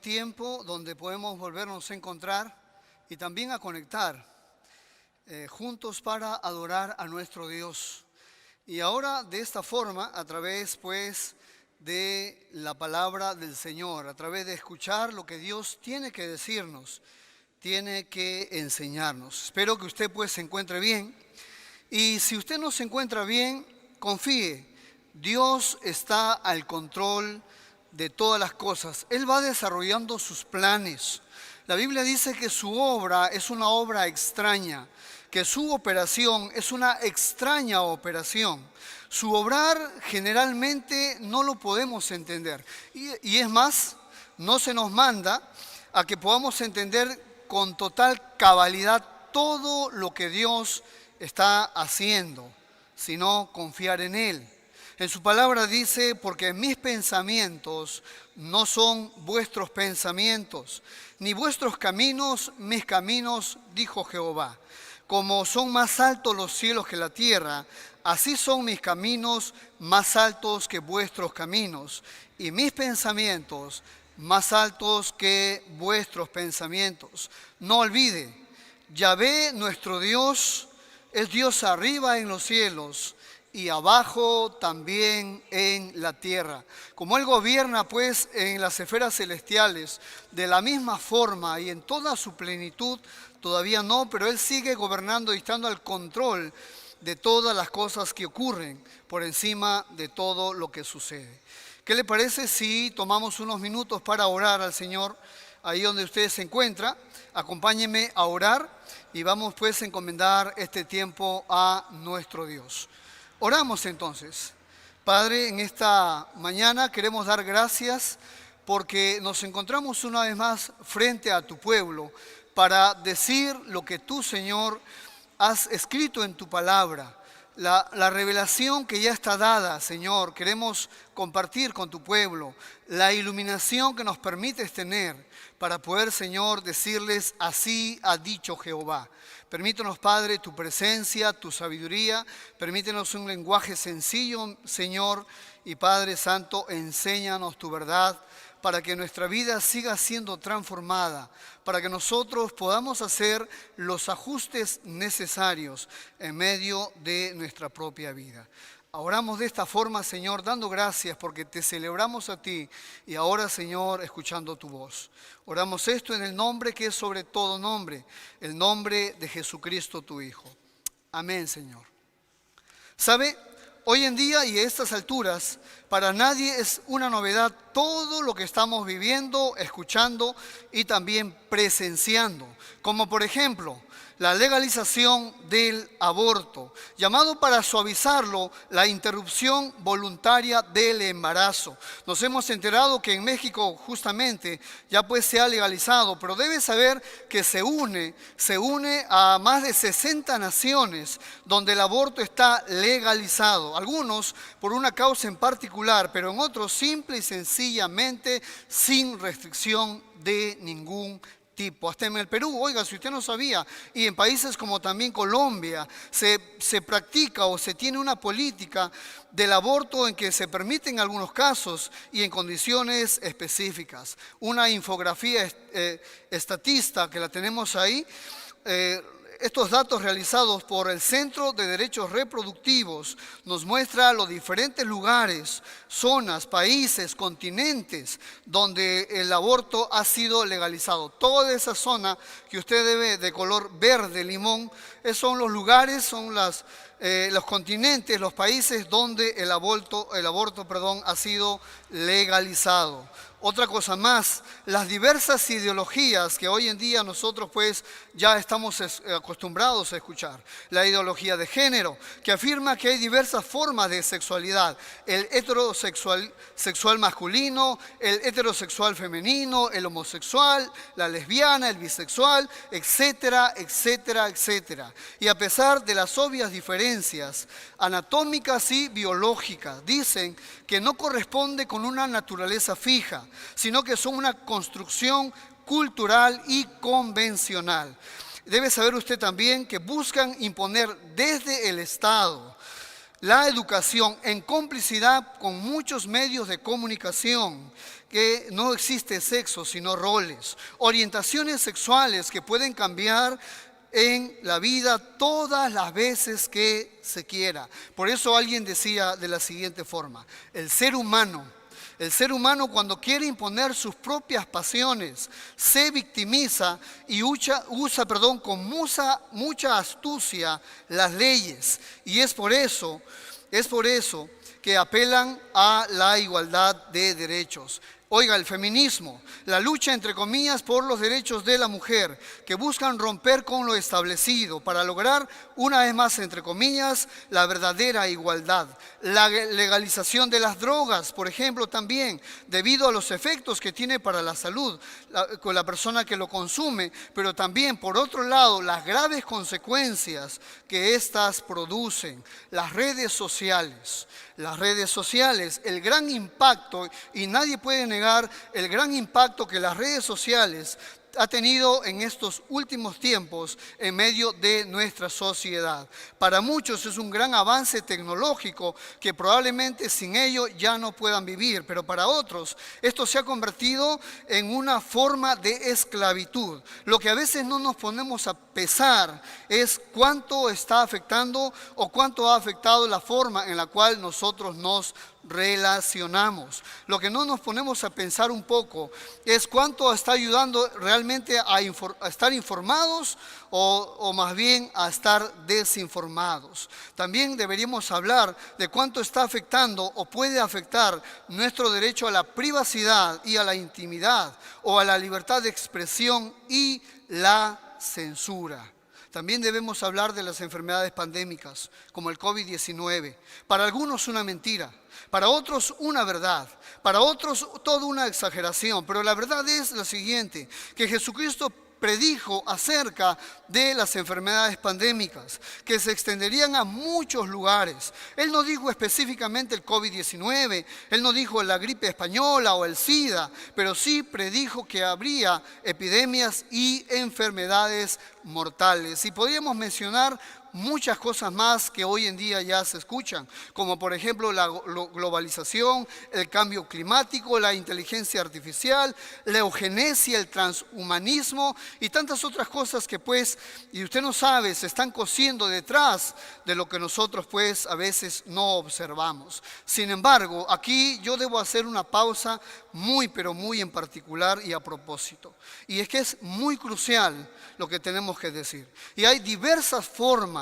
tiempo donde podemos volvernos a encontrar y también a conectar juntos para adorar a nuestro Dios. Y ahora de esta forma, a través pues de la palabra del Señor, a través de escuchar lo que Dios tiene que decirnos, tiene que enseñarnos. Espero que usted pues se encuentre bien. Y si usted no se encuentra bien, confíe, Dios está al control de todas las cosas. Él va desarrollando sus planes. La Biblia dice que su obra es una obra extraña, que su operación es una extraña operación. Su obrar generalmente no lo podemos entender. Y es más, no se nos manda a que podamos entender con total cabalidad todo lo que Dios está haciendo, sino confiar en Él. En su palabra dice, porque mis pensamientos no son vuestros pensamientos, ni vuestros caminos mis caminos, dijo Jehová. Como son más altos los cielos que la tierra, así son mis caminos más altos que vuestros caminos, y mis pensamientos más altos que vuestros pensamientos. No olvide, Yahvé nuestro Dios es Dios arriba en los cielos y abajo también en la tierra. Como Él gobierna pues en las esferas celestiales de la misma forma y en toda su plenitud, todavía no, pero Él sigue gobernando y estando al control de todas las cosas que ocurren por encima de todo lo que sucede. ¿Qué le parece si tomamos unos minutos para orar al Señor ahí donde usted se encuentra? Acompáñeme a orar y vamos pues a encomendar este tiempo a nuestro Dios. Oramos entonces. Padre, en esta mañana queremos dar gracias porque nos encontramos una vez más frente a tu pueblo para decir lo que tú, Señor, has escrito en tu palabra. La revelación que ya está dada, Señor, queremos compartir con tu pueblo. La iluminación que nos permites tener para poder, Señor, decirles, así ha dicho Jehová. Permítenos, Padre, tu presencia, tu sabiduría. Permítenos un lenguaje sencillo, Señor. Y Padre Santo, enséñanos tu verdad para que nuestra vida siga siendo transformada, para que nosotros podamos hacer los ajustes necesarios en medio de nuestra propia vida. Oramos de esta forma, Señor, dando gracias porque te celebramos a ti y ahora, Señor, escuchando tu voz. Oramos esto en el nombre que es sobre todo nombre, el nombre de Jesucristo tu Hijo. Amén, Señor. ¿Sabe? Hoy en día y a estas alturas, para nadie es una novedad todo lo que estamos viviendo, escuchando y también presenciando. Como por ejemplo, la legalización del aborto, llamado para suavizarlo, la interrupción voluntaria del embarazo. Nos hemos enterado que en México justamente ya pues se ha legalizado, pero debe saber que se une a más de 60 naciones donde el aborto está legalizado. Algunos por una causa en particular, pero en otros simple y sencillamente sin restricción de ningún tipo. Hasta en el Perú, oiga, si usted no sabía, y en países como también Colombia, se practica o se tiene una política del aborto en que se permiten algunos casos y en condiciones específicas. Una infografía estatista que la tenemos ahí, estos datos realizados por el Centro de Derechos Reproductivos nos muestra los diferentes lugares, zonas, países, continentes donde el aborto ha sido legalizado. Toda esa zona que usted ve de color verde, limón, son los lugares, son los continentes, los países donde el aborto, ha sido legalizado. Otra cosa más, las diversas ideologías que hoy en día nosotros pues ya estamos acostumbrados a escuchar. La ideología de género, que afirma que hay diversas formas de sexualidad. El heterosexual masculino, el heterosexual femenino, el homosexual, la lesbiana, el bisexual, etcétera, etcétera, etcétera. Y a pesar de las obvias diferencias anatómicas y biológicas, dicen que no corresponde con una naturaleza fija, sino que son una construcción cultural y convencional. Debe saber usted también que buscan imponer desde el Estado la educación en complicidad con muchos medios de comunicación, que no existe sexo sino roles, orientaciones sexuales que pueden cambiar en la vida todas las veces que se quiera. Por eso alguien decía de la siguiente forma: el ser humano cuando quiere imponer sus propias pasiones se victimiza y usa con mucha astucia las leyes. Y es por eso que apelan a la igualdad de derechos. Oiga, el feminismo, la lucha entre comillas por los derechos de la mujer, que buscan romper con lo establecido para lograr, una vez más entre comillas, la verdadera igualdad. La legalización de las drogas, por ejemplo, también, debido a los efectos que tiene para la salud con la persona que lo consume, pero también, por otro lado, las graves consecuencias que éstas producen. Las redes sociales, el gran impacto, y nadie puede negar el gran impacto que las redes sociales ha tenido en estos últimos tiempos en medio de nuestra sociedad. Para muchos es un gran avance tecnológico que probablemente sin ello ya no puedan vivir, pero para otros esto se ha convertido en una forma de esclavitud. Lo que a veces no nos ponemos a pesar es cuánto está afectando o cuánto ha afectado la forma en la cual nosotros nos relacionamos. Lo que no nos ponemos a pensar un poco es cuánto está ayudando realmente a estar informados o más bien a estar desinformados. También deberíamos hablar de cuánto está afectando o puede afectar nuestro derecho a la privacidad y a la intimidad, o a la libertad de expresión y la censura. También debemos hablar de las enfermedades pandémicas, como el COVID-19. Para algunos una mentira, para otros una verdad, para otros toda una exageración. Pero la verdad es la siguiente: que Jesucristo predijo acerca de las enfermedades pandémicas, que se extenderían a muchos lugares. Él no dijo específicamente el COVID-19, Él no dijo la gripe española o el SIDA, pero sí predijo que habría epidemias y enfermedades mortales. Y podríamos mencionar muchas cosas más que hoy en día ya se escuchan, como por ejemplo la globalización, el cambio climático, la inteligencia artificial, la eugenesia, el transhumanismo y tantas otras cosas que pues, y usted no sabe, se están cosiendo detrás de lo que nosotros pues a veces no observamos. Sin embargo, aquí yo debo hacer una pausa muy pero muy en particular y a propósito. Y es que es muy crucial lo que tenemos que decir. Y hay diversas formas,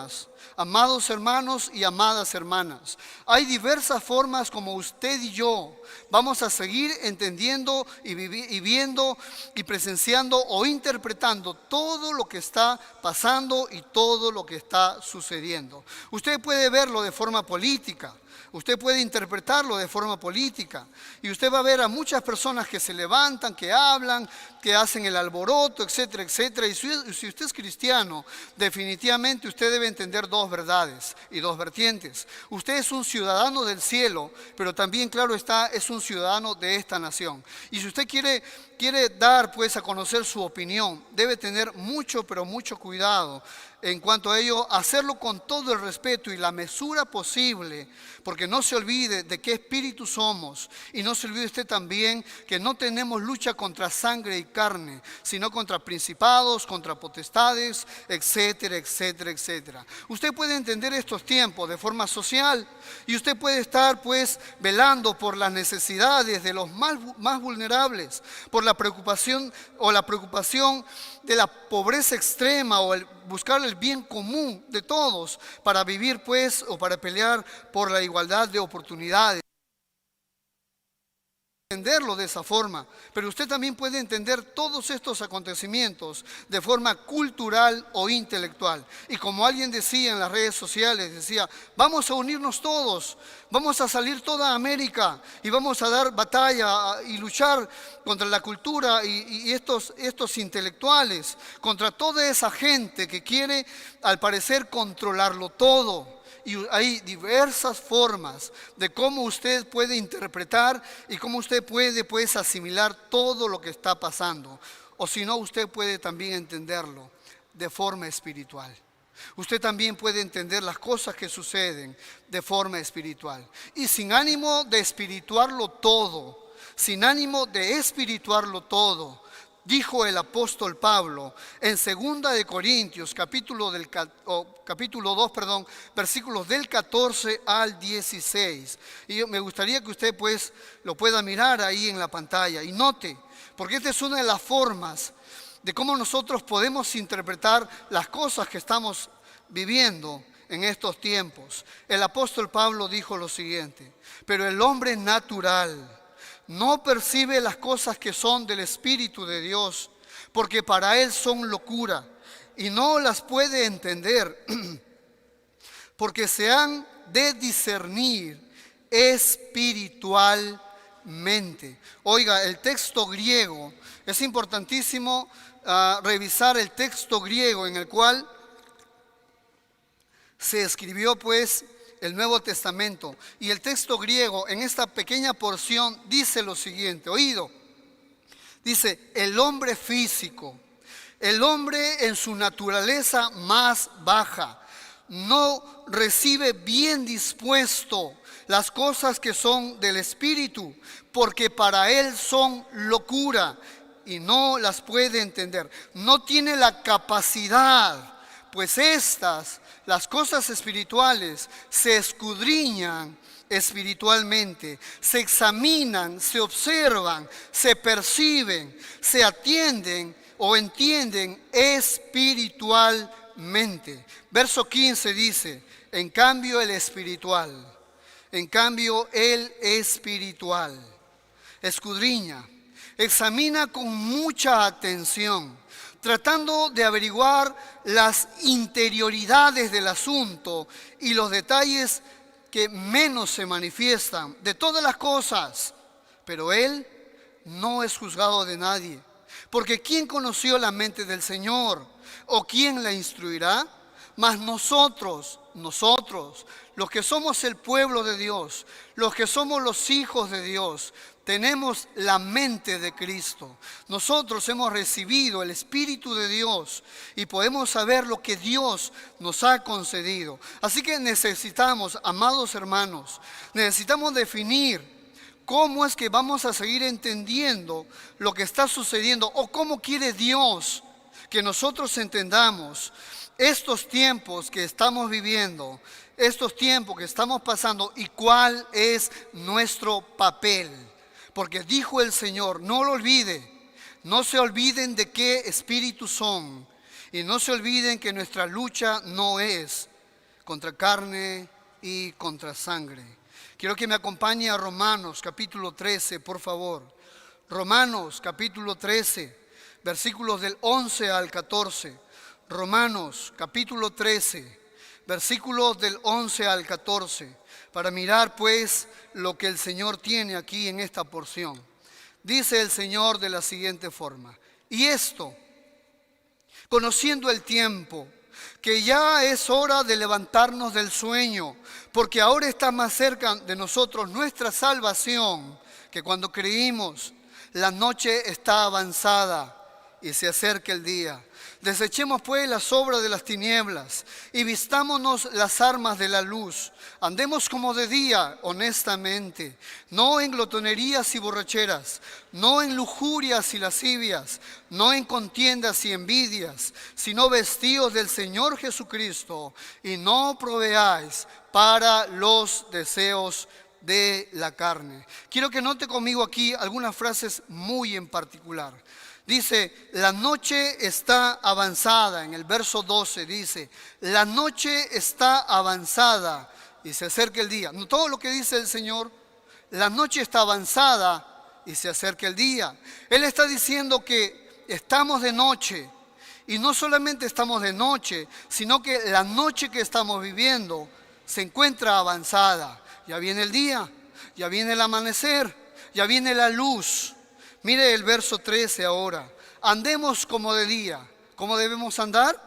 amados hermanos y amadas hermanas, hay diversas formas como usted y yo vamos a seguir entendiendo y viendo y presenciando o interpretando todo lo que está pasando y todo lo que está sucediendo. Usted puede verlo de forma política. Usted puede interpretarlo de forma política y usted va a ver a muchas personas que se levantan, que hablan, que hacen el alboroto, etcétera, etcétera. Y si usted es cristiano, definitivamente usted debe entender dos verdades y dos vertientes. Usted es un ciudadano del cielo, pero también, claro está, es un ciudadano de esta nación. Y si usted quiere dar pues a conocer su opinión, debe tener mucho, pero mucho cuidado en cuanto a ello, hacerlo con todo el respeto y la mesura posible, porque no se olvide de qué espíritu somos y no se olvide usted también que no tenemos lucha contra sangre y carne, sino contra principados, contra potestades, etcétera, etcétera, etcétera. Usted puede entender estos tiempos de forma social y usted puede estar pues velando por las necesidades de los más vulnerables, por la preocupación de la pobreza extrema o el buscar el bien común de todos para vivir pues o para pelear por la igualdad de oportunidades. Entenderlo de esa forma, pero usted también puede entender todos estos acontecimientos de forma cultural o intelectual. Y como alguien decía en las redes sociales, decía, vamos a unirnos todos, vamos a salir toda América y vamos a dar batalla y luchar contra la cultura y estos intelectuales, contra toda esa gente que quiere al parecer controlarlo todo. Y hay diversas formas de cómo usted puede interpretar y cómo usted puede pues asimilar todo lo que está pasando. O si no, usted puede también entenderlo de forma espiritual. usted también puede entender las cosas que suceden de forma espiritual. Y sin ánimo de espirituarlo todo, sin ánimo de espirituarlo todo, dijo el apóstol Pablo en 2 de Corintios, capítulo 2, versículos del 14 al 16. Y me gustaría que usted pues lo pueda mirar ahí en la pantalla y note, porque esta es una de las formas de cómo nosotros podemos interpretar las cosas que estamos viviendo en estos tiempos. El apóstol Pablo dijo lo siguiente: pero el hombre natural no percibe las cosas que son del Espíritu de Dios, porque para él son locura y no las puede entender, porque se han de discernir espiritualmente. Oiga, el texto griego, es importantísimo revisar el texto griego en el cual se escribió pues el Nuevo Testamento. Y el texto griego en esta pequeña porción dice lo siguiente, oído, dice: el hombre físico, el hombre en su naturaleza más baja, no recibe bien dispuesto las cosas que son del Espíritu, porque para él son locura y no las puede entender. No tiene la capacidad, pues las cosas espirituales se escudriñan espiritualmente, se examinan, se observan, se perciben, se atienden o entienden espiritualmente. Verso 15 dice: en cambio el espiritual escudriña, examina con mucha atención, tratando de averiguar las interioridades del asunto y los detalles que menos se manifiestan de todas las cosas. Pero él no es juzgado de nadie, porque ¿quién conoció la mente del Señor? ¿O quién la instruirá? Mas nosotros, los que somos el pueblo de Dios, los que somos los hijos de Dios, tenemos la mente de Cristo. Nosotros hemos recibido el Espíritu de Dios y podemos saber lo que Dios nos ha concedido. Así que necesitamos, amados hermanos, necesitamos definir cómo es que vamos a seguir entendiendo lo que está sucediendo, o cómo quiere Dios que nosotros entendamos estos tiempos que estamos viviendo, estos tiempos que estamos pasando, y cuál es nuestro papel. Porque dijo el Señor, no lo olvide, no se olviden de qué espíritu son, y no se olviden que nuestra lucha no es contra carne y contra sangre. Quiero que me acompañe a Romanos capítulo 13, por favor. Romanos capítulo 13, versículos del 11 al 14. Romanos capítulo 13, versículos del 11 al 14. Para mirar pues lo que el Señor tiene aquí en esta porción. Dice el Señor de la siguiente forma: y esto, conociendo el tiempo, que ya es hora de levantarnos del sueño, porque ahora está más cerca de nosotros nuestra salvación que cuando creímos. La noche está avanzada y se acerca el día. Desechemos pues las obras de las tinieblas y vistámonos las armas de la luz. Andemos como de día, honestamente, no en glotonerías y borracheras, no en lujurias y lascivias, no en contiendas y envidias, sino vestidos del Señor Jesucristo, y no proveáis para los deseos de la carne. Quiero que note conmigo aquí algunas frases muy en particular. Dice, la noche está avanzada. En el verso 12 dice, la noche está avanzada y se acerca el día. ¿No todo lo que dice el Señor? La noche está avanzada y se acerca el día. Él está diciendo que estamos de noche. Y no solamente estamos de noche, sino que la noche que estamos viviendo se encuentra avanzada. Ya viene el día, ya viene el amanecer, ya viene la luz. Mire el verso 13 ahora. Andemos como de día. ¿Cómo debemos andar?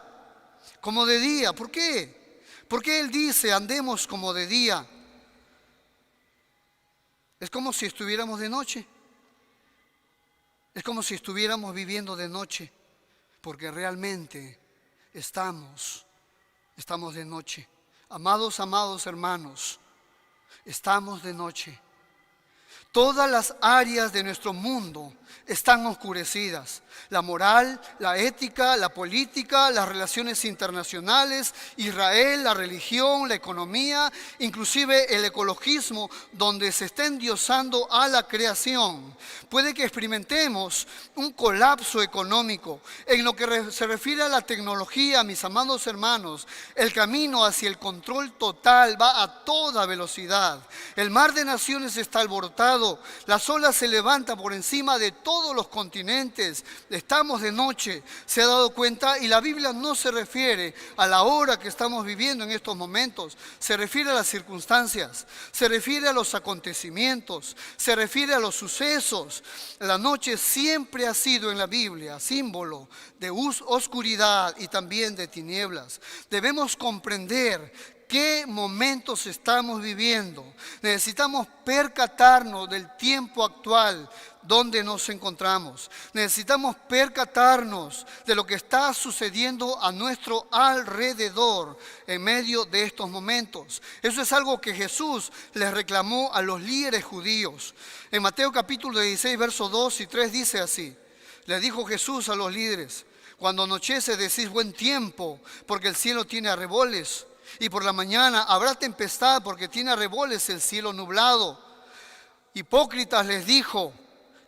Como de día. ¿Por qué? Porque Él dice, andemos como de día. Es como si estuviéramos de noche. Es como si estuviéramos viviendo de noche. Porque realmente estamos Estamos de noche. Amados, amados hermanos, estamos de noche. Todas las áreas de nuestro mundo están oscurecidas. La moral, la ética, la política, las relaciones internacionales, Israel, la religión, la economía, inclusive el ecologismo, donde se está endiosando a la creación. Puede que experimentemos un colapso económico. En lo que se refiere a la tecnología, mis amados hermanos, el camino hacia el control total va a toda velocidad. El mar de naciones está alborotado. Las olas se levantan por encima de todos los continentes. Estamos de noche, se ha dado cuenta, y la Biblia no se refiere a la hora que estamos viviendo en estos momentos. Se refiere a las circunstancias, se refiere a los acontecimientos, se refiere a los sucesos. La noche siempre ha sido en la Biblia símbolo de oscuridad y también de tinieblas. Debemos comprender qué momentos estamos viviendo. Necesitamos percatarnos del tiempo actual donde nos encontramos. Necesitamos percatarnos de lo que está sucediendo a nuestro alrededor en medio de estos momentos. Eso es algo que Jesús les reclamó a los líderes judíos. En Mateo capítulo 16, versos 2 y 3 dice así. Le dijo Jesús a los líderes: cuando anochece decís buen tiempo, porque el cielo tiene arreboles. Y por la mañana habrá tempestad, porque tiene arreboles el cielo nublado. Hipócritas, les dijo,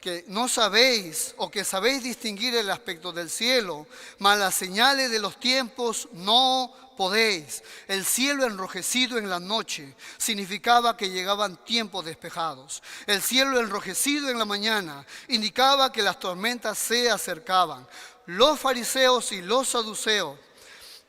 que no sabéis o que sabéis distinguir el aspecto del cielo, mas las señales de los tiempos no podéis. El cielo enrojecido en la noche significaba que llegaban tiempos despejados. El cielo enrojecido en la mañana indicaba que las tormentas se acercaban. Los fariseos y los saduceos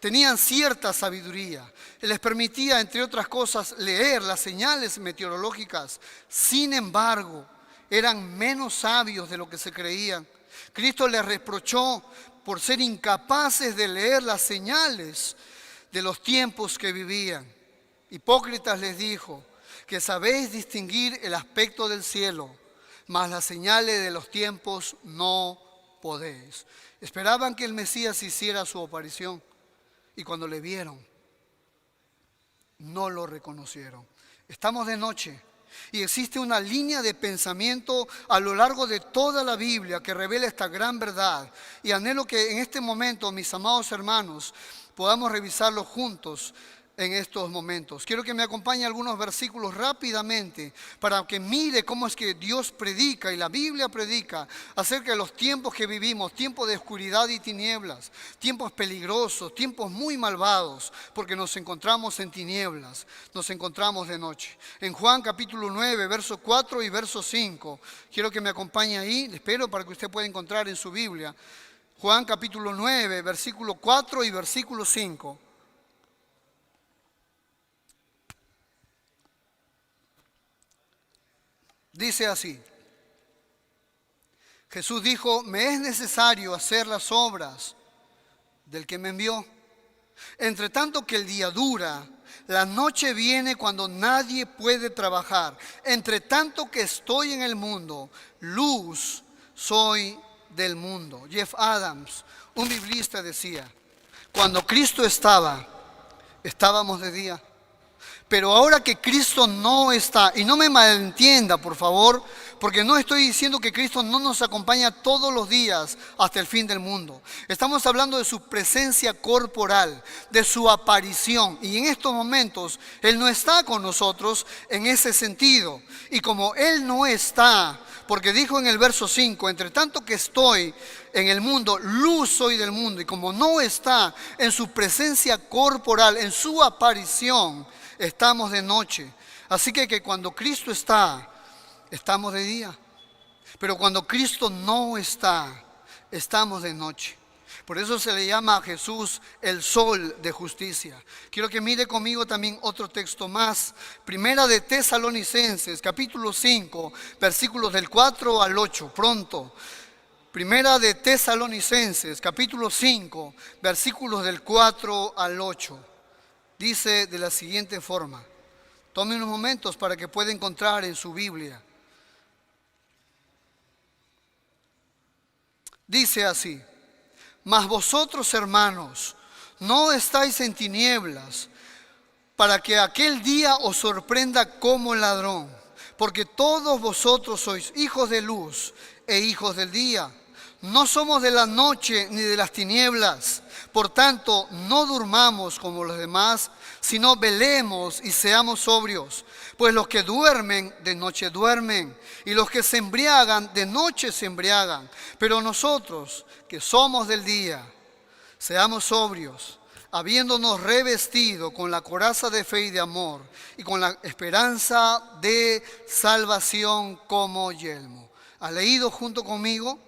tenían cierta sabiduría. Les permitía, entre otras cosas, leer las señales meteorológicas. Sin embargo, eran menos sabios de lo que se creían. Cristo les reprochó por ser incapaces de leer las señales de los tiempos que vivían. Hipócritas, les dijo, que sabéis distinguir el aspecto del cielo, mas las señales de los tiempos no podéis. Esperaban que el Mesías hiciera su aparición. Y cuando le vieron, no lo reconocieron. Estamos de noche y existe una línea de pensamiento a lo largo de toda la Biblia que revela esta gran verdad. Y anhelo que en este momento, mis amados hermanos, podamos revisarlo juntos en estos momentos. Quiero que me acompañe algunos versículos rápidamente para que mire cómo es que Dios predica y la Biblia predica acerca de los tiempos que vivimos, tiempos de oscuridad y tinieblas, tiempos peligrosos, tiempos muy malvados, porque nos encontramos en tinieblas, nos encontramos de noche. En Juan capítulo 9, verso 4 y verso 5, quiero que me acompañe ahí, espero para que usted pueda encontrar en su Biblia. Juan capítulo 9, versículo 4 y versículo 5. Dice así: Jesús dijo, me es necesario hacer las obras del que me envió. Entre tanto que el día dura, la noche viene cuando nadie puede trabajar. Entre tanto que estoy en el mundo, luz soy del mundo. Jeff Adams, un biblista, decía, cuando Cristo estaba, estábamos de día. Pero ahora que Cristo no está, y no me malentienda, por favor, porque no estoy diciendo que Cristo no nos acompaña todos los días hasta el fin del mundo. Estamos hablando de su presencia corporal, de su aparición. Y en estos momentos Él no está con nosotros en ese sentido. Y como Él no está, porque dijo en el verso 5, entre tanto que estoy en el mundo, luz soy del mundo. Y como no está en su presencia corporal, en su aparición, estamos de noche. Así que cuando Cristo está, estamos de día. Pero cuando Cristo no está, estamos de noche. Por eso se le llama a Jesús el sol de justicia. Quiero que mire conmigo también otro texto más. Primera de Tesalonicenses, capítulo 5, versículos del 4 al 8. Pronto. Primera de Tesalonicenses, capítulo 5, versículos del 4 al 8. Dice de la siguiente forma. Tome unos momentos para que pueda encontrar en su Biblia. Dice así: mas vosotros, hermanos, No estáis en tinieblas, para que aquel día os sorprenda como ladrón, porque todos vosotros sois hijos de luz e hijos del día. No somos de la noche ni de las tinieblas. Por tanto, no durmamos como los demás, sino velemos y seamos sobrios. Pues los que duermen, de noche duermen, y los que se embriagan, de noche se embriagan. Pero nosotros, que somos del día, seamos sobrios, habiéndonos revestido con la coraza de fe y de amor, y con la esperanza de salvación como yelmo. ¿Has leído junto conmigo?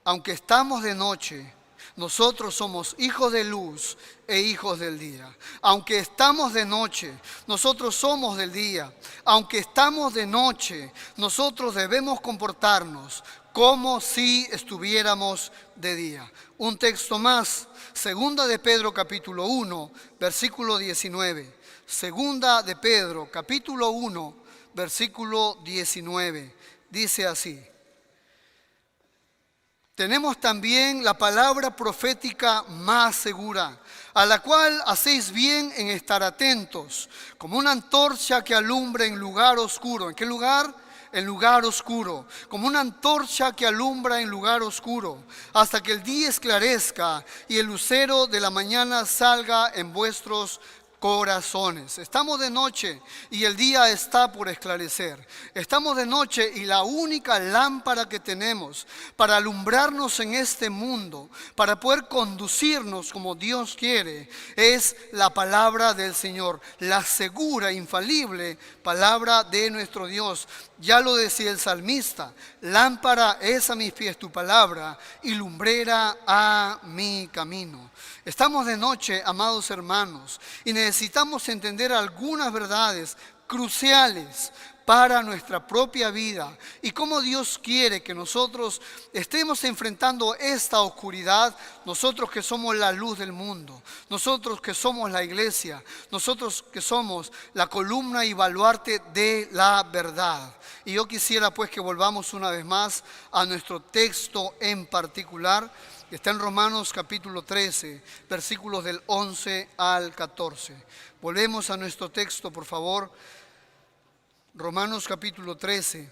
Aunque estamos de noche, nosotros somos hijos de luz e hijos del día. Aunque estamos de noche, nosotros somos del día. Aunque estamos de noche, nosotros debemos comportarnos como si estuviéramos de día. Un texto más, segunda de Pedro capítulo 1, versículo 19. Segunda de Pedro capítulo 1, versículo 19. Dice así: tenemos también la palabra profética más segura, a la cual hacéis bien en estar atentos, como una antorcha que alumbra en lugar oscuro. ¿En qué lugar? En lugar oscuro, como una antorcha que alumbra en lugar oscuro, hasta que el día esclarezca y el lucero de la mañana salga en vuestros corazones. Estamos de noche y el día está por esclarecer. Estamos de noche y la única lámpara que tenemos para alumbrarnos en este mundo, para poder conducirnos como Dios quiere, es la palabra del Señor, la segura, infalible palabra de nuestro Dios. Ya lo decía el salmista: lámpara es a mis pies tu palabra y lumbrera a mi camino. Estamos de noche, amados hermanos, y necesitamos entender algunas verdades cruciales para nuestra propia vida y cómo Dios quiere que nosotros estemos enfrentando esta oscuridad, nosotros que somos la luz del mundo, nosotros que somos la iglesia, nosotros que somos la columna y baluarte de la verdad. Y yo quisiera pues que volvamos una vez más a nuestro texto en particular, que está en Romanos capítulo 13, versículos del 11 al 14. Volvemos a nuestro texto, por favor. Romanos capítulo 13,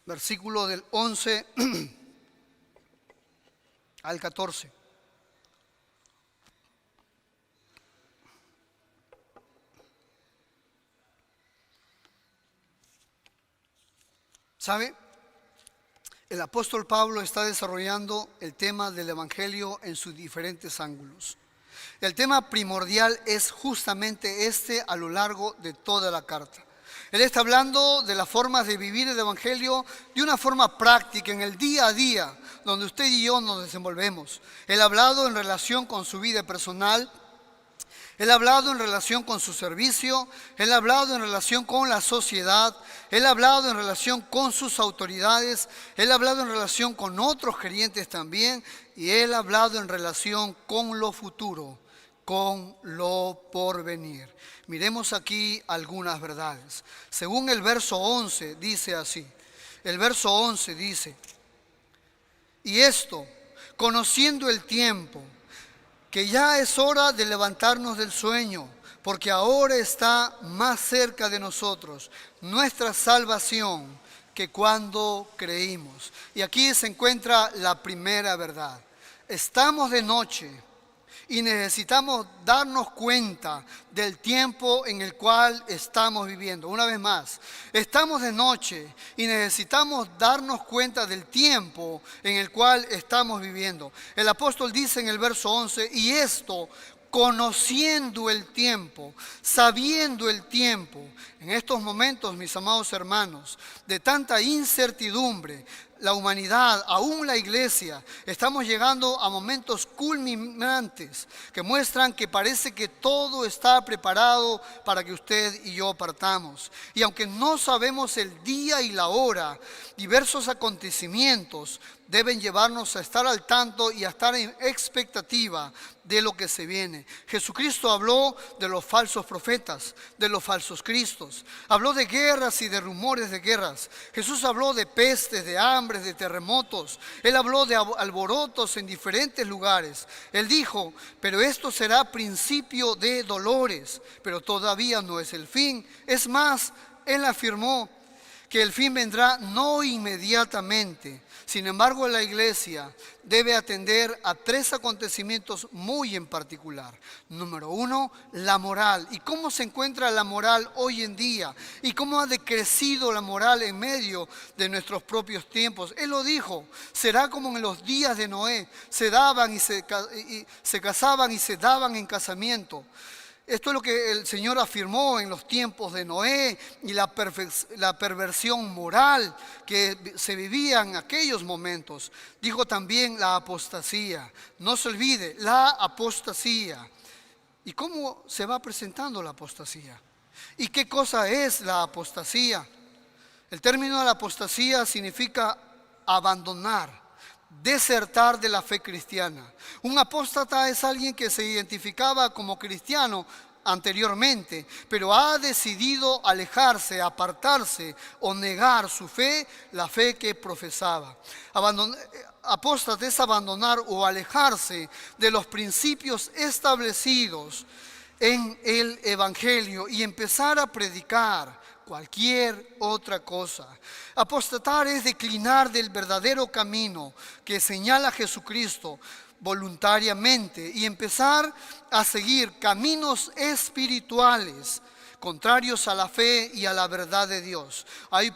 versículo del 11 al 14. ¿Sabe? El apóstol Pablo está desarrollando el tema del Evangelio en sus diferentes ángulos. El tema primordial es justamente este a lo largo de toda la carta. Él está hablando de las formas de vivir el Evangelio de una forma práctica, en el día a día, donde usted y yo nos desenvolvemos. Él ha hablado en relación con su vida personal. Él ha hablado en relación con su servicio. Él ha hablado en relación con la sociedad. Él ha hablado en relación con sus autoridades. Él ha hablado en relación con otros creyentes también. Y él ha hablado en relación con lo futuro, con lo porvenir. Miremos aquí algunas verdades. Según el verso 11 dice así. El verso 11 dice: y esto, conociendo el tiempo, que ya es hora de levantarnos del sueño, porque ahora está más cerca de nosotros nuestra salvación que cuando creímos. Y aquí se encuentra la primera verdad. Estamos de noche y necesitamos darnos cuenta del tiempo en el cual estamos viviendo. Una vez más, estamos de noche y necesitamos darnos cuenta del tiempo en el cual estamos viviendo. El apóstol dice en el verso 11, y esto, conociendo el tiempo, sabiendo el tiempo. En estos momentos, mis amados hermanos, de tanta incertidumbre, la humanidad, aún la iglesia, estamos llegando a momentos culminantes que muestran que parece que todo está preparado para que usted y yo partamos. Y aunque no sabemos el día y la hora, diversos acontecimientos deben llevarnos a estar al tanto y a estar en expectativa de lo que se viene. Jesucristo habló de los falsos profetas, de los falsos cristos. Habló de guerras y de rumores de guerras. Jesús habló de pestes, de hambres, de terremotos. Él habló de alborotos en diferentes lugares. Él dijo, pero esto será principio de dolores, pero todavía no es el fin. Es más, Él afirmó que el fin vendrá no inmediatamente. Sin embargo, la iglesia debe atender a 3 acontecimientos muy en particular. Número 1, la moral. ¿Y cómo se encuentra la moral hoy en día? ¿Y cómo ha decrecido la moral en medio de nuestros propios tiempos? Él lo dijo, será como en los días de Noé. Se daban y se casaban y se daban en casamiento. Esto es lo que el Señor afirmó en los tiempos de Noé y la perversión moral que se vivía en aquellos momentos. Dijo también la apostasía. No se olvide, la apostasía. ¿Y cómo se va presentando la apostasía? ¿Y qué cosa es la apostasía? El término de la apostasía significa abandonar, desertar de la fe cristiana. Un apóstata es alguien que se identificaba como cristiano anteriormente, pero ha decidido alejarse, apartarse o negar su fe, la fe que profesaba. Apóstata es abandonar o alejarse de los principios establecidos en el Evangelio y empezar a predicar cualquier otra cosa. Apostatar es declinar del verdadero camino que señala Jesucristo voluntariamente y empezar a seguir caminos espirituales contrarios a la fe y a la verdad de Dios.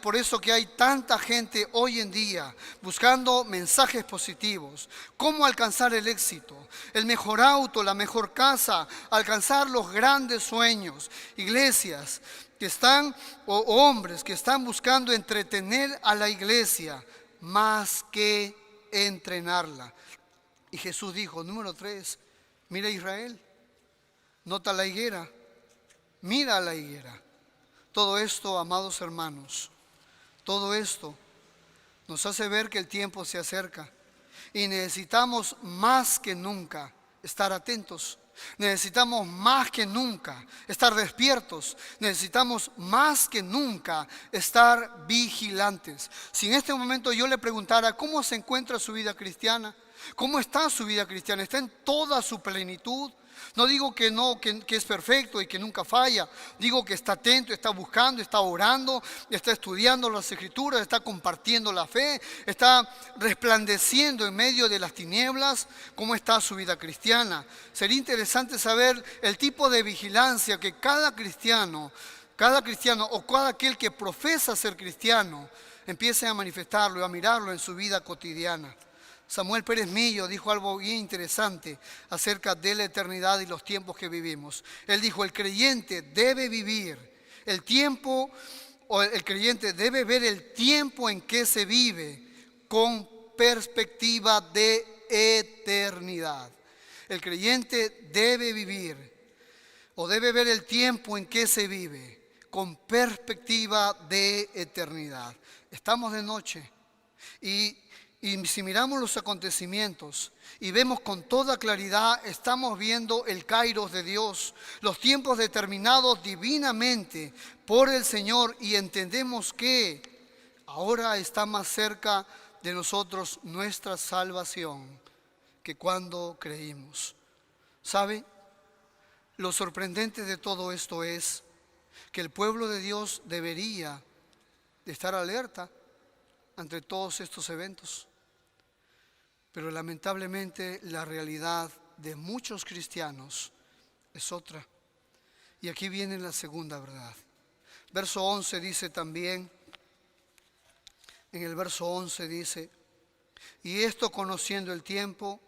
Por eso que hay tanta gente hoy en día buscando mensajes positivos. ¿Cómo alcanzar el éxito? El mejor auto, la mejor casa, alcanzar los grandes sueños. Iglesias que están, o hombres que están buscando entretener a la iglesia más que entrenarla. Y Jesús dijo, número 3, mira Israel, nota la higuera, mira la higuera. Todo esto, amados hermanos, todo esto nos hace ver que el tiempo se acerca y necesitamos más que nunca estar atentos. Necesitamos más que nunca estar despiertos. Necesitamos más que nunca estar vigilantes. Si en este momento yo le preguntara cómo se encuentra su vida cristiana, cómo está su vida cristiana, está en toda su plenitud. No digo que no, que es perfecto y que nunca falla. Digo que está atento, está buscando, está orando, está estudiando las Escrituras, está compartiendo la fe, está resplandeciendo en medio de las tinieblas. ¿Cómo está su vida cristiana? Sería interesante saber el tipo de vigilancia que cada cristiano o cada aquel que profesa ser cristiano empiece a manifestarlo y a mirarlo en su vida cotidiana. Samuel Pérez Millo dijo algo bien interesante acerca de la eternidad y los tiempos que vivimos. Él dijo, el creyente debe vivir el tiempo, o el creyente debe ver el tiempo en que se vive con perspectiva de eternidad. El creyente debe vivir o debe ver el tiempo en que se vive con perspectiva de eternidad. Estamos de noche y si miramos los acontecimientos y vemos con toda claridad, estamos viendo el kairos de Dios, los tiempos determinados divinamente por el Señor, y entendemos que ahora está más cerca de nosotros nuestra salvación que cuando creímos. ¿Sabe? Lo sorprendente de todo esto es que el pueblo de Dios debería de estar alerta ante todos estos eventos. Pero lamentablemente la realidad de muchos cristianos es otra. Y aquí viene la segunda verdad. Verso 11 dice también, en el verso 11 dice, y esto conociendo el tiempo,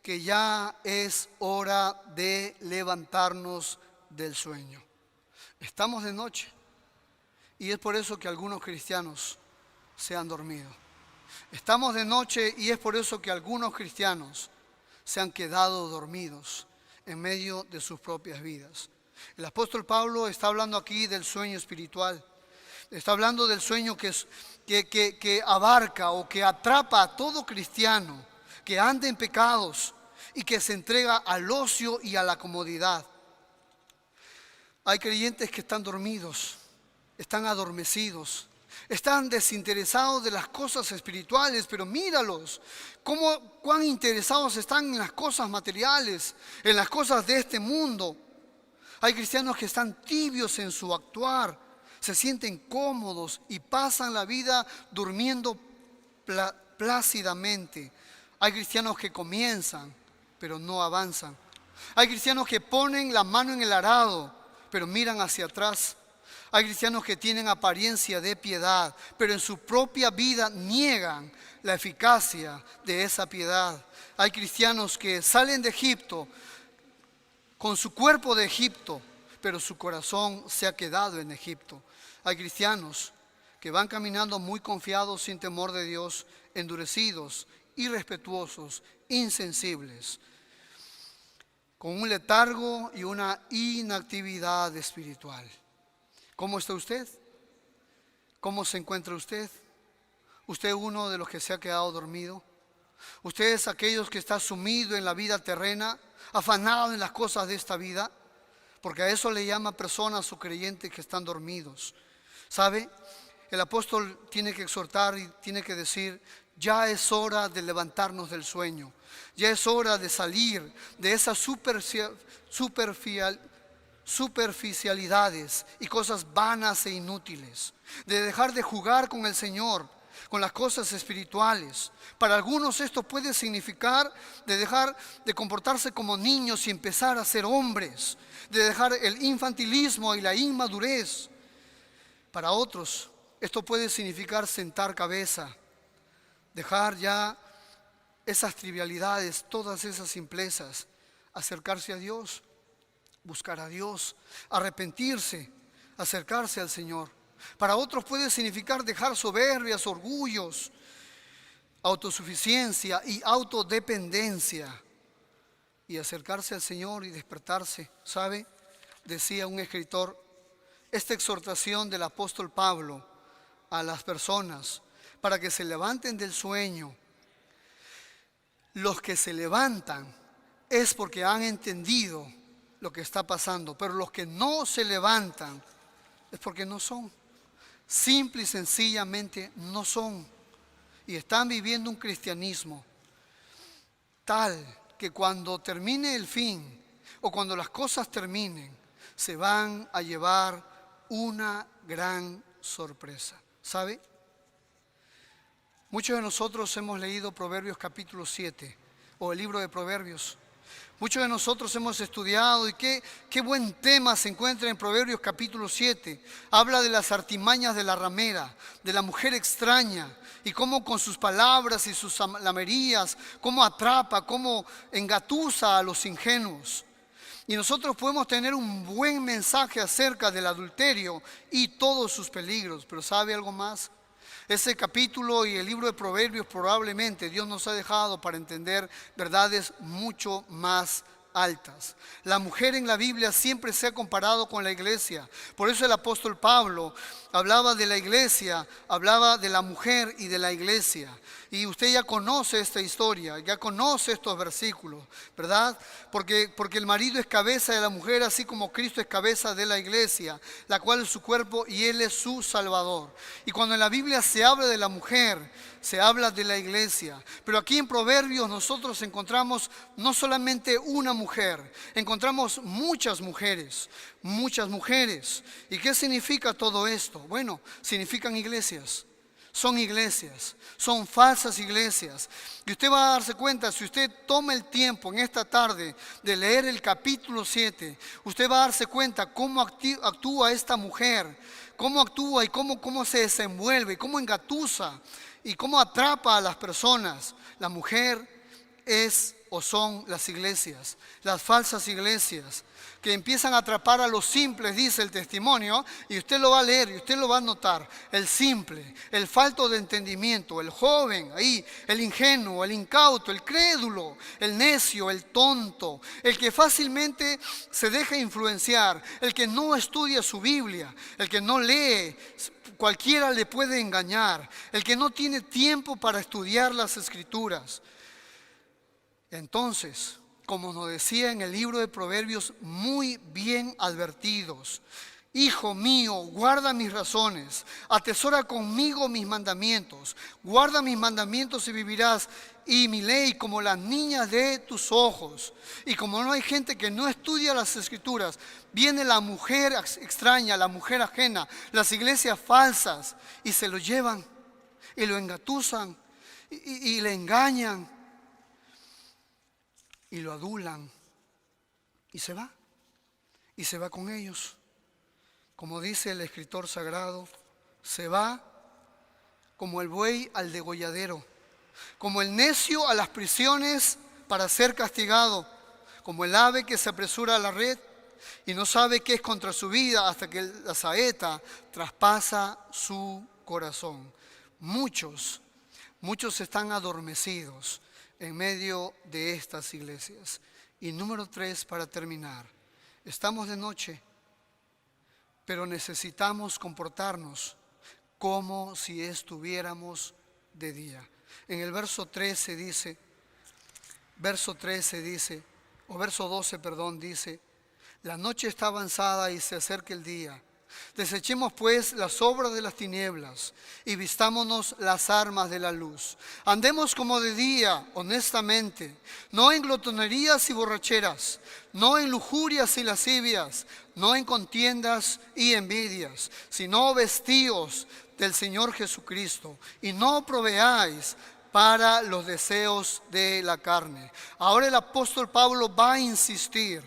que ya es hora de levantarnos del sueño. Estamos de noche y es por eso que algunos cristianos se han dormido. Estamos de noche y es por eso que algunos cristianos se han quedado dormidos en medio de sus propias vidas. El apóstol Pablo está hablando aquí del sueño espiritual Está hablando del sueño que abarca o que atrapa a todo cristiano que anda en pecados y que se entrega al ocio y a la comodidad. Hay creyentes que están dormidos, están adormecidos, están desinteresados de las cosas espirituales, pero míralos, cuán interesados están en las cosas materiales, en las cosas de este mundo. Hay cristianos que están tibios en su actuar, se sienten cómodos y pasan la vida durmiendo plácidamente. Hay cristianos que comienzan, pero no avanzan. Hay cristianos que ponen la mano en el arado, pero miran hacia atrás. Hay cristianos que tienen apariencia de piedad, pero en su propia vida niegan la eficacia de esa piedad. Hay cristianos que salen de Egipto con su cuerpo de Egipto, pero su corazón se ha quedado en Egipto. Hay cristianos que van caminando muy confiados, sin temor de Dios, endurecidos, irrespetuosos, insensibles, con un letargo y una inactividad espiritual. ¿Cómo está usted? ¿Cómo se encuentra usted? ¿Usted es uno de los que se ha quedado dormido? ¿Usted es aquellos que está sumido en la vida terrena, afanado en las cosas de esta vida? Porque a eso le llama personas o creyentes que están dormidos. ¿Sabe? El apóstol tiene que exhortar y tiene que decir: ya es hora de levantarnos del sueño. Ya es hora de salir de esas superficialidades y cosas vanas e inútiles. De dejar de jugar con el Señor, con las cosas espirituales. Para algunos esto puede significar de dejar de comportarse como niños y empezar a ser hombres. De dejar el infantilismo y la inmadurez. Para otros esto puede significar sentar cabeza. Dejar ya esas trivialidades, todas esas simplezas, acercarse a Dios, buscar a Dios, arrepentirse, acercarse al Señor. Para otros puede significar dejar soberbias, orgullos, autosuficiencia y autodependencia y acercarse al Señor y despertarse. ¿Sabe? Decía un escritor, esta exhortación del apóstol Pablo a las personas para que se levanten del sueño. Los que se levantan es porque han entendido lo que está pasando, pero los que no se levantan es porque no son. Simple y sencillamente no son. Y están viviendo un cristianismo tal que cuando termine el fin o cuando las cosas terminen, se van a llevar una gran sorpresa. ¿Sabe? Muchos de nosotros hemos leído Proverbios capítulo 7 o el libro de Proverbios. Muchos de nosotros hemos estudiado y qué buen tema se encuentra en Proverbios capítulo 7. Habla de las artimañas de la ramera, de la mujer extraña y cómo con sus palabras y sus lamerías, cómo atrapa, cómo engatusa a los ingenuos. Y nosotros podemos tener un buen mensaje acerca del adulterio y todos sus peligros. Pero ¿sabe algo más? Ese capítulo y el libro de Proverbios probablemente Dios nos ha dejado para entender verdades mucho más altas. La mujer en la Biblia siempre se ha comparado con la iglesia. Por eso el apóstol Pablo hablaba de la iglesia, hablaba de la mujer y de la iglesia. Y usted ya conoce esta historia, ya conoce estos versículos, ¿verdad? Porque el marido es cabeza de la mujer, así como Cristo es cabeza de la iglesia, la cual es su cuerpo y Él es su Salvador. Y cuando en la Biblia se habla de la mujer, se habla de la iglesia. Pero aquí en Proverbios nosotros encontramos no solamente una mujer, encontramos muchas mujeres, muchas mujeres. ¿Y qué significa todo esto? Bueno, significan iglesias. Son falsas iglesias. Y usted va a darse cuenta, si usted toma el tiempo en esta tarde de leer el capítulo 7, usted va a darse cuenta cómo actúa esta mujer, cómo actúa y cómo se desenvuelve, cómo engatusa y cómo atrapa a las personas. La mujer es o son las iglesias, las falsas iglesias, que empiezan a atrapar a los simples, dice el testimonio, y usted lo va a leer y usted lo va a notar. El simple, el falto de entendimiento, el joven, ahí, el ingenuo, el incauto, el crédulo, el necio, el tonto, el que fácilmente se deja influenciar, el que no estudia su Biblia, el que no lee. Cualquiera le puede engañar, el que no tiene tiempo para estudiar las Escrituras. Entonces, como nos decía en el libro de Proverbios, muy bien advertidos: hijo mío, guarda mis razones, atesora conmigo mis mandamientos, guarda mis mandamientos y vivirás, y mi ley como las niñas de tus ojos. Y como no hay gente que no estudia las Escrituras, viene la mujer extraña, la mujer ajena, las iglesias falsas, y se lo llevan y lo engatusan y le engañan y lo adulan, y se va con ellos. Como dice el escritor sagrado, se va como el buey al degolladero, como el necio a las prisiones para ser castigado, como el ave que se apresura a la red y no sabe qué es contra su vida hasta que la saeta traspasa su corazón. Muchos están adormecidos en medio de estas iglesias. Y número 3, para terminar, estamos de noche, pero necesitamos comportarnos como si estuviéramos de día. En el verso 12, dice: la noche está avanzada y se acerca el día. Desechemos pues las obras de las tinieblas y vistámonos las armas de la luz. Andemos como de día, honestamente, no en glotonerías y borracheras, no en lujurias y lascivias, no en contiendas y envidias, sino vestíos del Señor Jesucristo y no proveáis para los deseos de la carne. Ahora el apóstol Pablo va a insistir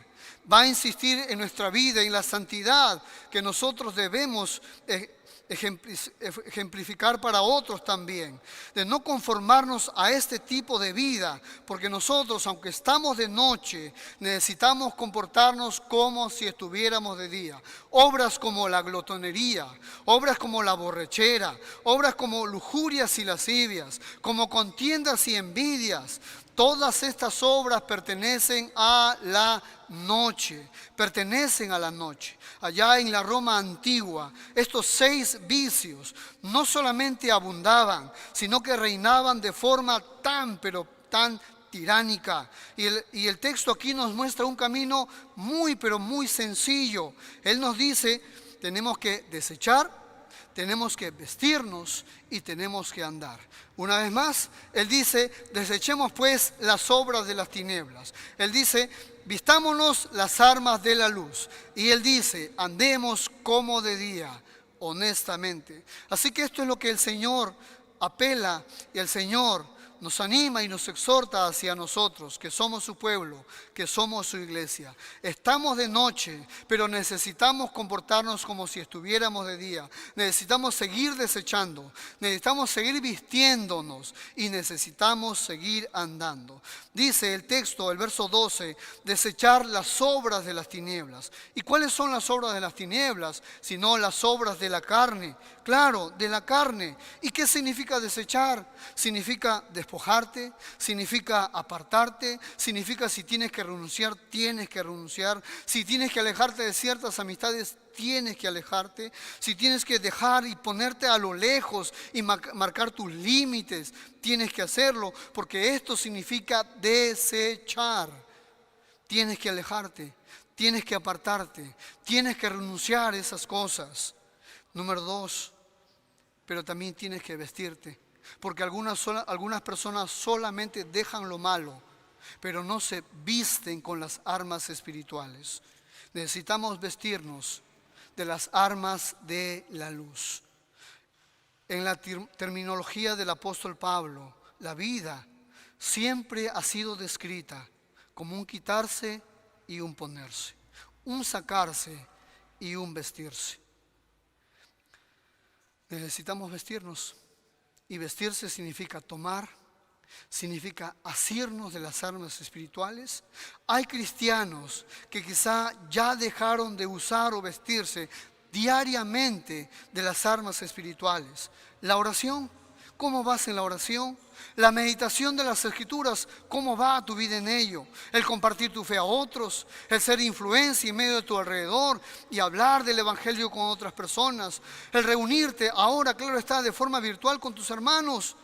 en nuestra vida, en la santidad que nosotros debemos ejemplificar para otros también, de no conformarnos a este tipo de vida, porque nosotros, aunque estamos de noche, necesitamos comportarnos como si estuviéramos de día. Obras como la glotonería, obras como la borrachera, obras como lujurias y lascivias, como contiendas y envidias, todas estas obras pertenecen a la noche, Allá en la Roma antigua, estos 6 vicios no solamente abundaban, sino que reinaban de forma tan tiránica. Y el texto aquí nos muestra un camino muy sencillo. Él nos dice: tenemos que desechar, tenemos que vestirnos y tenemos que andar. Una vez más, Él dice: desechemos pues las obras de las tinieblas. Él dice: vistámonos las armas de la luz. Y Él dice: andemos como de día, honestamente. Así que esto es lo que el Señor apela, y el Señor nos anima y nos exhorta hacia nosotros, que somos su pueblo, que somos su iglesia. Estamos de noche, pero necesitamos comportarnos como si estuviéramos de día. Necesitamos seguir desechando, necesitamos seguir vistiéndonos y necesitamos seguir andando. Dice el texto, el verso 12, desechar las obras de las tinieblas. ¿Y cuáles son las obras de las tinieblas? Sino las obras de la carne. Claro, de la carne. ¿Y qué significa desechar? Significa despojarte, significa apartarte, significa si tienes que renunciar, tienes que renunciar. Si tienes que alejarte de ciertas amistades, tienes que alejarte. Si tienes que dejar y ponerte a lo lejos y marcar tus límites, tienes que hacerlo, porque esto significa desechar. Tienes que alejarte, tienes que apartarte, tienes que renunciar a esas cosas. Número 2, pero también tienes que vestirte, porque algunas personas solamente dejan lo malo, pero no se visten con las armas espirituales. Necesitamos vestirnos de las armas de la luz. En la terminología del apóstol Pablo, la vida siempre ha sido descrita como un quitarse y un ponerse, un sacarse y un vestirse. Necesitamos vestirnos, y vestirse significa tomar significa asirnos de las armas espirituales. Hay cristianos que quizá ya dejaron de usar o vestirse diariamente de las armas espirituales. La oración, ¿cómo vas en la oración? La meditación de las Escrituras, ¿cómo va tu vida en ello? El compartir tu fe a otros, el ser influencia en medio de tu alrededor y hablar del Evangelio con otras personas, el reunirte ahora, claro está, de forma virtual con tus hermanos,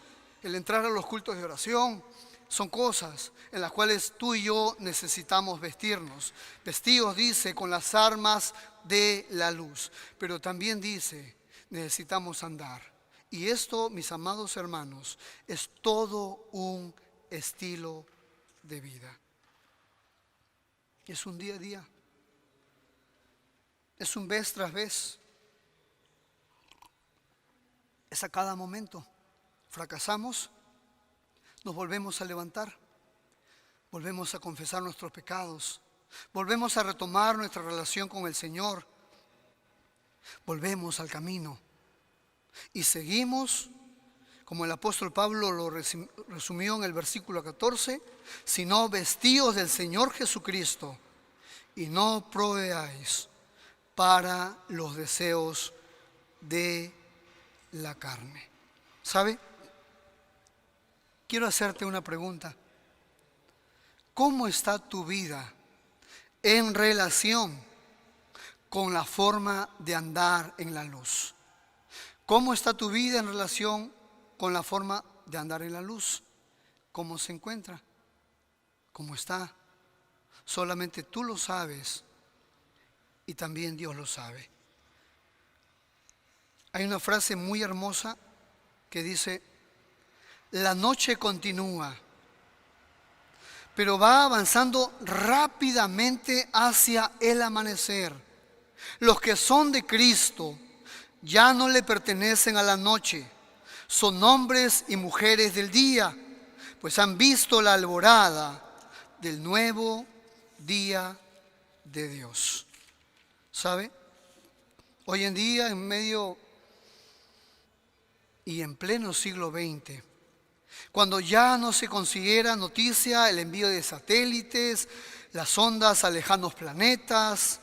el entrar a los cultos de oración. Son cosas en las cuales tú y yo necesitamos vestirnos. Vestidos, dice, con las armas de la luz. Pero también dice, necesitamos andar. Y esto, mis amados hermanos, es todo un estilo de vida. Es un día a día. Es un vez tras vez. Es a cada momento. Fracasamos, nos volvemos a levantar, volvemos a confesar nuestros pecados, volvemos a retomar nuestra relación con el Señor, volvemos al camino y seguimos, como el apóstol Pablo lo resumió en el versículo 14, sino vestidos del Señor Jesucristo y no proveáis para los deseos de la carne. ¿Sabe? Quiero hacerte una pregunta. ¿Cómo está tu vida en relación con la forma de andar en la luz? ¿Cómo está tu vida en relación con la forma de andar en la luz? ¿Cómo se encuentra? ¿Cómo está? Solamente tú lo sabes y también Dios lo sabe. Hay una frase muy hermosa que dice: la noche continúa, pero va avanzando rápidamente hacia el amanecer. Los que son de Cristo ya no le pertenecen a la noche, son hombres y mujeres del día, pues han visto la alborada del nuevo día de Dios. ¿Sabe? Hoy en día, en medio y en pleno siglo XX, cuando ya no se considera noticia el envío de satélites, las ondas a lejanos planetas,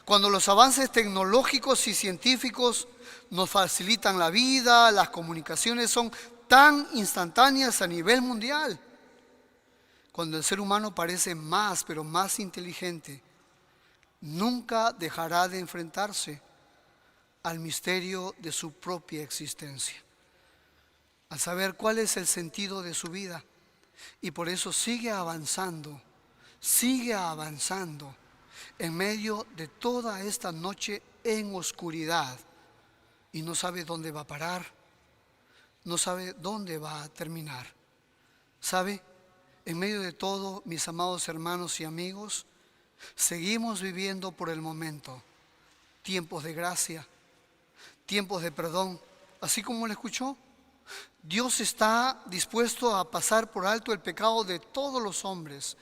cuando los avances tecnológicos y científicos nos facilitan la vida, las comunicaciones son tan instantáneas a nivel mundial, cuando el ser humano parece más, pero más inteligente, nunca dejará de enfrentarse al misterio de su propia existencia, a saber cuál es el sentido de su vida. Y por eso sigue avanzando en medio de toda esta noche en oscuridad. Y no sabe dónde va a parar, no sabe dónde va a terminar. ¿Sabe? En medio de todo, mis amados hermanos y amigos, seguimos viviendo por el momento tiempos de gracia, tiempos de perdón, así como lo escuchó. Dios está dispuesto a pasar por alto el pecado de todos los hombres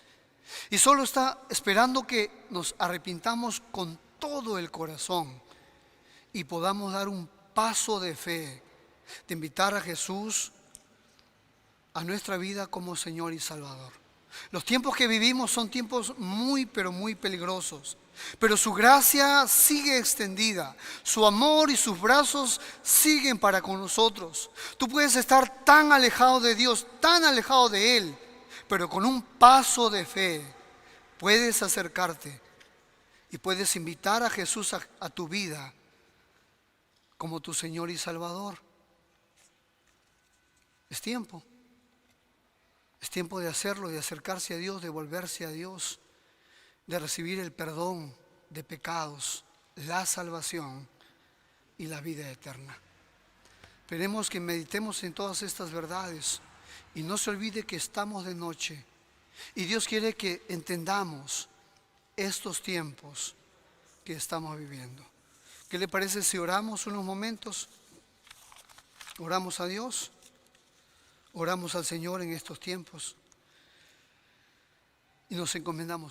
y solo está esperando que nos arrepintamos con todo el corazón y podamos dar un paso de fe, de invitar a Jesús a nuestra vida como Señor y Salvador. Los tiempos que vivimos son tiempos muy, pero muy peligrosos. Pero su gracia sigue extendida, su amor y sus brazos siguen para con nosotros. Tú puedes estar tan alejado de Dios, tan alejado de Él, pero con un paso de fe puedes acercarte y puedes invitar a Jesús a tu vida como tu Señor y Salvador. Es tiempo de hacerlo, de acercarse a Dios, de volverse a Dios, de recibir el perdón de pecados, la salvación y la vida eterna. Esperemos que meditemos en todas estas verdades y no se olvide que estamos de noche y Dios quiere que entendamos estos tiempos que estamos viviendo. ¿Qué le parece si oramos unos momentos? Oramos a Dios, oramos al Señor en estos tiempos y nos encomendamos.